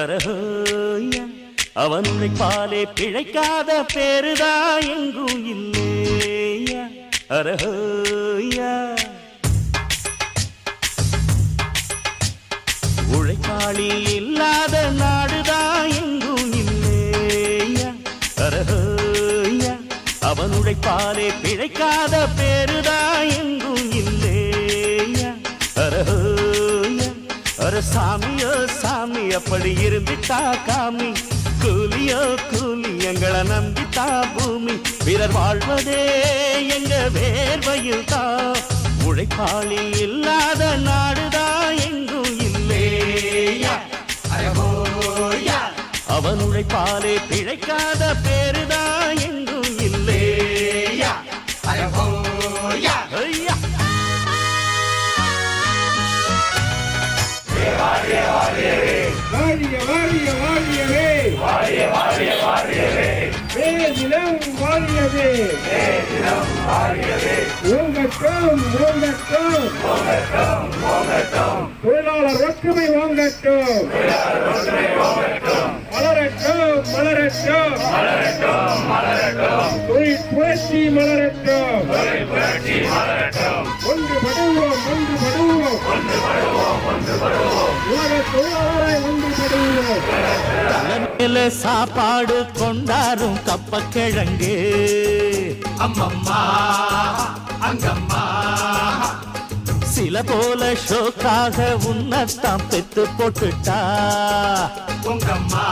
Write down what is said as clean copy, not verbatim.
அரஹோயா அவன் உழைப்பாலே பிழைக்காத பேருதா எங்கும் இல்லையா அரஹோயா உழைப்பாளி இல்லாத நாடுதா எங்கும் இல்லையா அரஹோயா அவன் உழைப்பாலே பிழைக்காத பேருதா எங்கும் இல்லையா அரஹோயா அர சாமியோ சாமி அப்படி இருந்துட்டா காமி கூலியோ கூலி எங்களை நம்பித்தா பூமி பிறர் வாழ்வதே எங்க வேர்வையில் தான் உழைப்பாளி இல்லாத நாடுதா எங்கும் இல்லையா அரஹோயா அவன் உழைப்பாலே பிழைக்காத பேருதா எங்கும் இல்லையா அரஹோயா ஐயா வாழிய வாழிய வாழியவே வாழிய வாழிய வாழியவே வேதிலம் வாழியவே வேதிலம் வாழியவே ஓங்கட்டும் ஓங்கட்டும் ஓங்கட்டும் ஓங்கட்டும் தொழிலாளர் ஒற்றுமை ஓங்கட்டும் தொழிலாளர் ஒற்றுமை ஓங்கட்டும் மலரட்டும் மலரட்டும் மலரட்டும் மலரட்டும் தொழில் புரட்சி மலரட்டும் தொழில் புரட்சி மலரட்டும் ஒன்றுபடுவோம் ஒன்றுபடுவோம் ஒன்றுபடுவோம் ஒன்றுபடுவோம் உலக தொழிலாளரை ஒன்றுபடுவோம் மேல சாப்பாடு கொண்டாரும் கப்ப கிழங்கு அம்மம்மா அங்கம்மா சில போல ஷோக்காக உன்னத்தான் பெத்து போட்டுட்டா உங்கம்மா